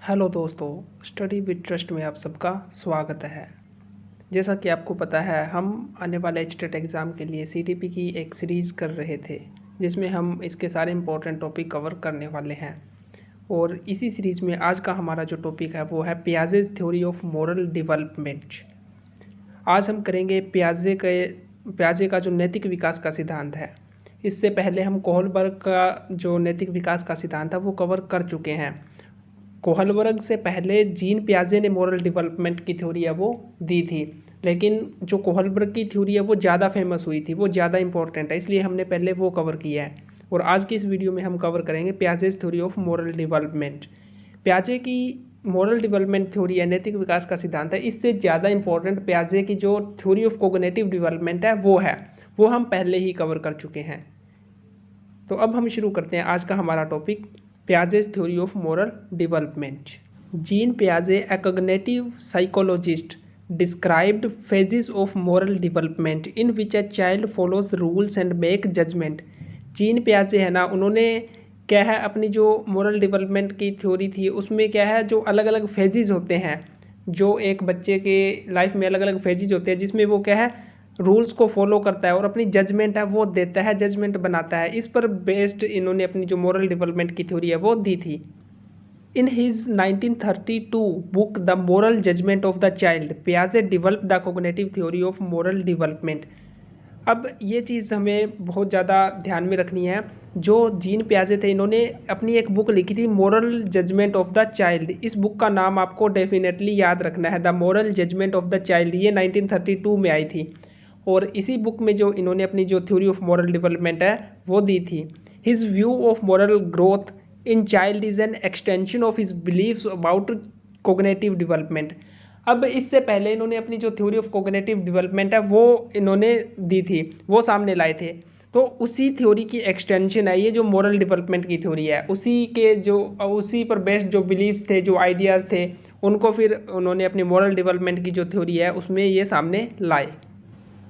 Hello दोस्तों, study with trust में आप सबका स्वागत है। जैसा कि आपको पता है, हम आने वाले एचटेट एग्ज़ाम के लिए सीटीपी की एक सीरीज़ कर रहे थे, जिसमें हम इसके सारे इंपॉर्टेंट टॉपिक कवर करने वाले हैं। और इसी सीरीज़ में आज का हमारा जो टॉपिक है वो है पियाजेज़ थ्योरी ऑफ मोरल डेवलपमेंट। आज हम करेंगे पियाजे का जो नैतिक विकास का सिद्धांत है। इससे पहले हम कोहलबर्ग का जो नैतिक विकास का सिद्धांत है वो कवर कर चुके हैं। कोहलबर्ग से पहले जीन पियाजे ने मोरल डेवलपमेंट की थ्योरी है वो दी थी, लेकिन जो कोहलबर्ग की थ्योरी है वो ज़्यादा फेमस हुई थी, वो ज़्यादा इंपॉर्टेंट है, इसलिए हमने पहले वो कवर किया है। और आज की इस वीडियो में हम कवर करेंगे पियाजेज थ्योरी ऑफ मोरल डेवलपमेंट। पियाजे की मोरल डेवलपमेंट थ्योरी है, नैतिक विकास का सिद्धांत है, इससे ज़्यादा इंपॉर्टेंट पियाजे की जो थ्योरी ऑफ कोग्निटिव डेवलपमेंट है वो हम पहले ही कवर कर चुके हैं। तो अब हम शुरू करते हैं आज का हमारा topic, Piaget's theory of moral development. Jean Piaget, a cognitive psychologist, described phases of moral development in which a child follows rules and make judgment. Jean पियाजे है ना, उन्होंने क्या है अपनी जो मोरल डेवलपमेंट की थ्योरी थी उसमें क्या है जो अलग अलग फेजेस होते हैं, जो एक बच्चे के लाइफ में अलग अलग फेजेस होते हैं, जिसमें वो क्या है रूल्स को फॉलो करता है और अपनी जजमेंट है वो देता है, जजमेंट बनाता है। इस पर बेस्ड इन्होंने अपनी जो मोरल डेवलपमेंट की थ्योरी है वो दी थी। In his 1932 book the moral judgement of the child, पियाजे develop the cognitive theory of moral development. अब ये चीज़ हमें बहुत ज़्यादा ध्यान में रखनी है। जो जीन पियाजे थे, इन्होंने अपनी एक बुक लिखी थी moral judgement of the child. इस बुक का नाम आपको डेफिनेटली याद रखना है, the moral judgement of the child. ये 1932 में आई थी और इसी बुक में जो इन्होंने अपनी जो थ्योरी ऑफ मॉरल डेवलपमेंट है वो दी थी। His view of moral growth in child is an extension of his believes about cognitive development. अब इससे पहले इन्होंने अपनी जो थ्योरी ऑफ कोग्निटिव डेवलपमेंट है वो इन्होंने दी थी, वो सामने लाए थे। तो उसी थ्योरी की एक्सटेंशन है ये जो मॉरल डेवलपमेंट की थ्योरी है। उसी पर बेस्ड जो बिलीव्स थे, जो आइडियाज़ थे, उनको फिर उन्होंने अपनी मॉरल डेवलपमेंट की जो थ्योरी है उसमें ये सामने लाए।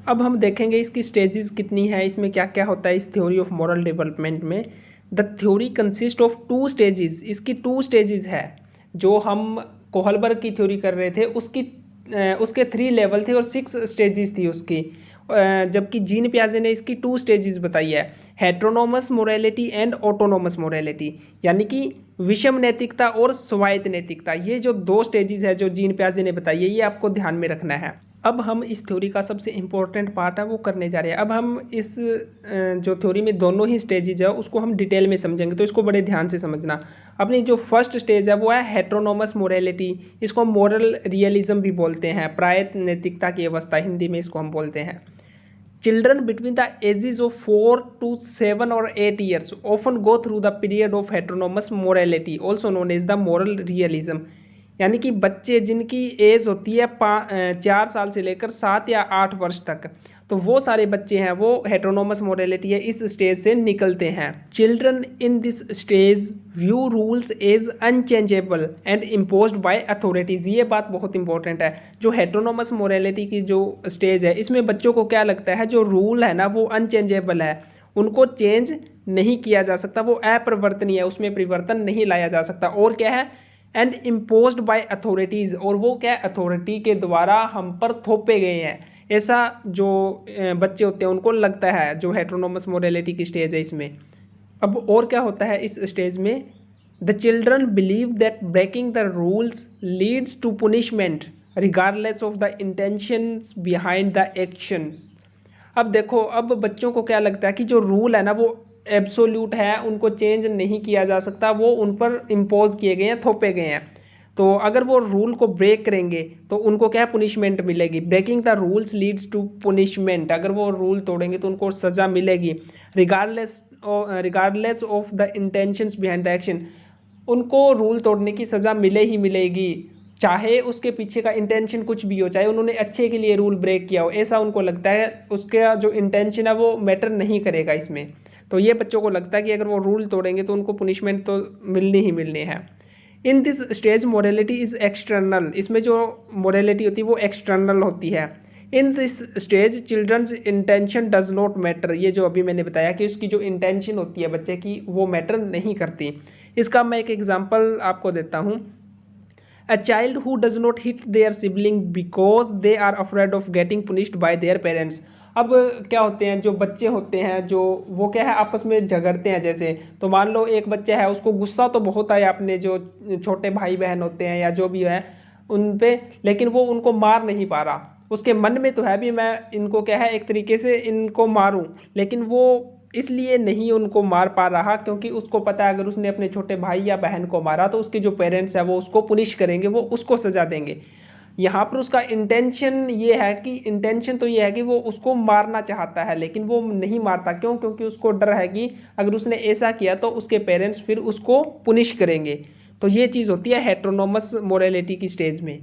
अब हम देखेंगे इसकी स्टेजेस कितनी है, इसमें क्या क्या होता है इस थ्योरी ऑफ मॉरल डेवलपमेंट में। The theory consist of 2 stages. इसकी 2 स्टेजेस है। जो हम कोहलबर्ग की थ्योरी कर रहे थे उसके 3 लेवल थे और 6 स्टेजेस थी उसकी, जबकि जीन पियाजे ने इसकी 2 स्टेजेस बताई है, हेट्रोनोमस मोरालिटी एंड ऑटोनोमस मोरालिटी, यानी कि विषम नैतिकता और स्वायत्त नैतिकता। ये जो 2 स्टेजेस है जो जीन पियाजे ने बताई है, ये आपको ध्यान में रखना है। अब हम इस थ्योरी का सबसे इम्पोर्टेंट पार्ट है वो करने जा रहे हैं। अब हम इस जो थ्योरी में दोनों ही स्टेजेस है उसको हम डिटेल में समझेंगे, तो इसको बड़े ध्यान से समझना। अपनी जो फर्स्ट स्टेज है वो है हेट्रोनोमस मोरालिटी। इसको मोरल रियलिज्म भी बोलते हैं, प्रायत नैतिकता की अवस्था हिंदी में इसको हम बोलते हैं। Children between the ages of 4 to 7 or 8 years often go through the period of heteronomous morality, also known as the moral realism। यानी कि बच्चे जिनकी एज होती है 4 साल से लेकर 7 या 8 वर्ष तक, तो वो सारे बच्चे हैं वो हेट्रोनोमस मोरालिटी है इस स्टेज से निकलते हैं। Children in this stage view rules as unchangeable and imposed by authorities. ये बात बहुत इंपॉर्टेंट है। जो हेट्रोनोमस मोरालिटी की जो स्टेज है इसमें बच्चों को क्या लगता है, जो रूल है ना वो अनचेंजेबल है, उनको चेंज नहीं किया जा सकता, वो अपरिवर्तनीय है, उसमें परिवर्तन नहीं लाया जा सकता। और क्या है, एंड इम्पोज्ड बाय अथॉरिटीज़, और वो क्या अथॉरिटी के द्वारा हम पर थोपे गए हैं, ऐसा जो बच्चे होते हैं उनको लगता है, जो हेट्रोनोमस मोरालिटी की स्टेज है इसमें। अब और क्या होता है इस स्टेज में, the children believe that breaking the rules leads to punishment regardless of the intentions behind the action. अब देखो, अब बच्चों को क्या लगता है कि जो रूल है ना वो एब्सोल्यूट है, उनको चेंज नहीं किया जा सकता, वो उन पर इम्पोज किए गए हैं, थोपे गए हैं। तो अगर वो रूल को ब्रेक करेंगे तो उनको क्या पुनिशमेंट मिलेगी। Breaking the rules leads to punishment, अगर वो रूल तोड़ेंगे तो उनको सज़ा मिलेगी। Regardless of the intentions behind the action, उनको रूल तोड़ने की सज़ा मिले ही मिलेगी, चाहे उसके पीछे का इंटेंशन कुछ भी हो, चाहे उन्होंने अच्छे के लिए रूल ब्रेक किया हो, ऐसा उनको लगता है। उसका जो इंटेंशन है वो मैटर नहीं करेगा इसमें। तो ये बच्चों को लगता है कि अगर वो रूल तोड़ेंगे तो उनको पुनिशमेंट तो मिलनी ही मिलनी है। In this stage morality is external, इसमें जो मोरालिटी होती है वो एक्सटर्नल होती है। In this stage children's intention does not matter, ये जो अभी मैंने बताया कि उसकी जो इंटेंशन होती है बच्चे की वो मैटर नहीं करती। इसका मैं एक एग्जांपल आपको देता हूँ। A child who does not hit their sibling because they are afraid of getting punished by their parents. अब क्या होते हैं, जो बच्चे होते हैं जो वो क्या है आपस में झगड़ते हैं। जैसे तो मान लो एक बच्चा है, उसको गुस्सा तो बहुत आया अपने जो छोटे भाई बहन होते हैं या जो भी है उन पे, लेकिन वो उनको मार नहीं पा रहा। उसके मन में तो है भी मैं इनको क्या है एक तरीके से इनको मारूं, लेकिन वो इसलिए नहीं उनको मार पा रहा क्योंकि उसको पता है अगर उसने अपने छोटे भाई या बहन को मारा तो उसके जो पेरेंट्स हैं वो उसको पुनिश करेंगे, वो उसको सजा देंगे। यहाँ पर उसका इंटेंशन ये है कि इंटेंशन तो ये है कि वो उसको मारना चाहता है, लेकिन वो नहीं मारता। क्यों? क्योंकि उसको डर है कि अगर उसने ऐसा किया तो उसके पेरेंट्स फिर उसको पुनिश करेंगे। तो ये चीज़ होती है हेटेरोनोमस मोरालिटी की स्टेज में।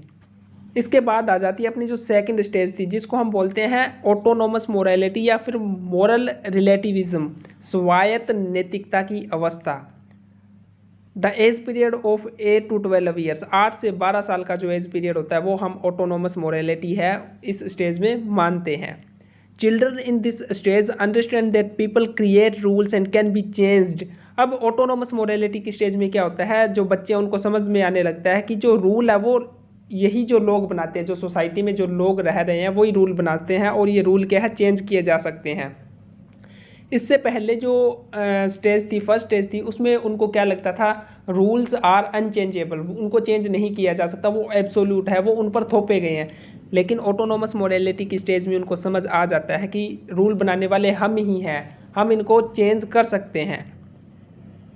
इसके बाद आ जाती है अपनी जो सेकंड स्टेज थी जिसको हम बोलते हैं ऑटोनोमस मोरालिटी या फिर मोरल रिलेटिविज्म, स्वायत्त नैतिकता की अवस्था। The age period of 8 to 12 years, 8 से 12 साल का जो एज पीरियड होता है वो हम ऑटोनोमस मोरालिटी है इस स्टेज में मानते हैं। Children in this stage understand that people create rules and can be changed. अब ऑटोनोमस मोरालिटी की स्टेज में क्या होता है, जो बच्चे हैं उनको समझ में आने लगता है कि जो रूल है वो यही जो लोग बनाते हैं, जो सोसाइटी में जो लोग रह रहे हैं वही रूल बनाते हैं और ये रूल क्या है चेंज किए जा सकते हैं। इससे पहले जो स्टेज थी, फर्स्ट स्टेज थी, उसमें उनको क्या लगता था, रूल्स आर अनचेंजेबल, उनको चेंज नहीं किया जा सकता, वो एब्सोल्यूट है, वो उन पर थोपे गए हैं। लेकिन ऑटोनोमस मोरालिटी की स्टेज में उनको समझ आ जाता है कि रूल बनाने वाले हम ही हैं, हम इनको चेंज कर सकते हैं।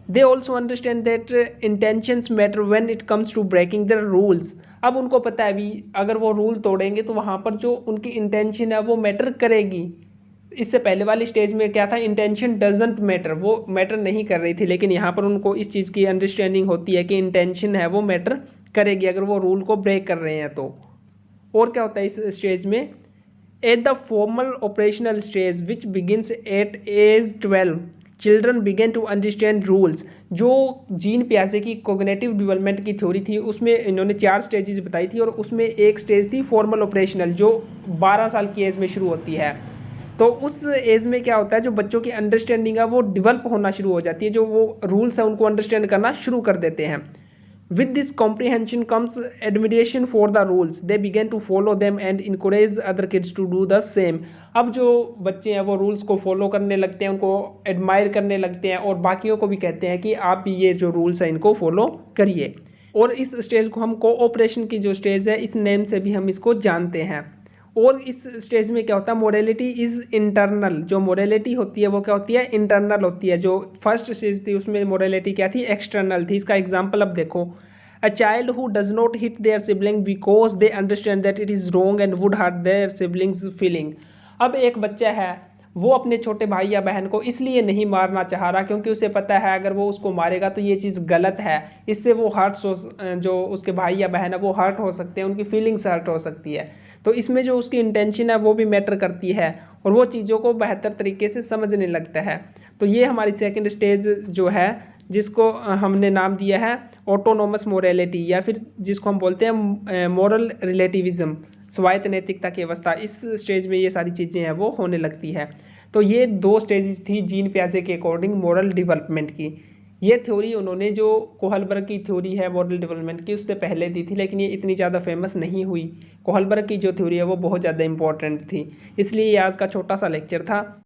They also understand that intentions matter when it comes to breaking the rules. अब उनको पता है भी अगर वो रूल तोड़ेंगे तो वहाँ पर जो उनकी इंटेंशन है वो मैटर करेगी। इससे पहले वाली स्टेज में क्या था, इंटेंशन डजंट मैटर, वो मैटर नहीं कर रही थी, लेकिन यहाँ पर उनको इस चीज़ की अंडरस्टैंडिंग होती है कि इंटेंशन है वो मैटर करेगी अगर वो रूल को ब्रेक कर रहे हैं तो। और क्या होता है इस स्टेज में, at the formal operational stage which begins at age 12 children begin to understand rules. जो जीन पियाजे की कोग्निटिव डेवलपमेंट की थ्योरी थी उसमें इन्होंने 4 स्टेजेस बताई थी और उसमें एक स्टेज थी फॉर्मल ऑपरेशनल जो 12 साल की एज में शुरू होती है। तो उस एज में क्या होता है, जो बच्चों की अंडरस्टैंडिंग है वो डेवलप होना शुरू हो जाती है, जो वो रूल्स है उनको अंडरस्टैंड करना शुरू कर देते हैं। With this comprehension comes admiration for the rules, they begin to follow them and encourage other kids to do the same. अब जो बच्चे हैं वो रूल्स को फॉलो करने लगते हैं, उनको एडमायर करने लगते हैं और बाकियों को भी कहते हैं कि आप भी ये जो रूल्स हैं इनको फॉलो करिए। और इस स्टेज को हम कोऑपरेशन की जो स्टेज है इस नेम से भी हम इसको जानते हैं। और इस स्टेज में क्या होता है, मोरालिटी इज़ इंटरनल। जो मोरालिटी होती है वो क्या होती है, इंटरनल होती है। जो फर्स्ट स्टेज थी उसमें मोरालिटी क्या थी, एक्सटर्नल थी। इसका एग्जांपल अब देखो, a child who does not hit their sibling because they understand that it is wrong and would hurt their sibling's feeling. अब एक बच्चा है वो अपने छोटे भाई या बहन को इसलिए नहीं मारना चाह रहा क्योंकि उसे पता है अगर वो उसको मारेगा तो ये चीज़ गलत है, इससे वो जो उसके भाई या बहन है वो हर्ट हो सकते हैं, उनकी फीलिंग्स हर्ट हो सकती है। तो इसमें जो उसकी इंटेंशन है वो भी मैटर करती है और वो चीज़ों को बेहतर तरीके से समझने लगता है। तो ये हमारी सेकंड स्टेज जो है जिसको हमने नाम दिया है ऑटोनोमस मोरालिटी या फिर जिसको हम बोलते हैं मोरल रिलेटिविज्म, स्वायत्त नैतिकता की अवस्था। इस स्टेज में ये सारी चीज़ें हैं वो होने लगती है। तो ये 2 स्टेजेस थी जीन पियाजे के अकॉर्डिंग मोरल डेवलपमेंट की। ये थ्योरी उन्होंने जो कोहलबर्ग की थ्योरी है मॉरल डेवलपमेंट की उससे पहले दी थी, लेकिन ये इतनी ज़्यादा फेमस नहीं हुई। कोहलबर्ग की जो थ्योरी है वो बहुत ज़्यादा इंपॉर्टेंट थी, इसलिए ये आज का छोटा सा लेक्चर था।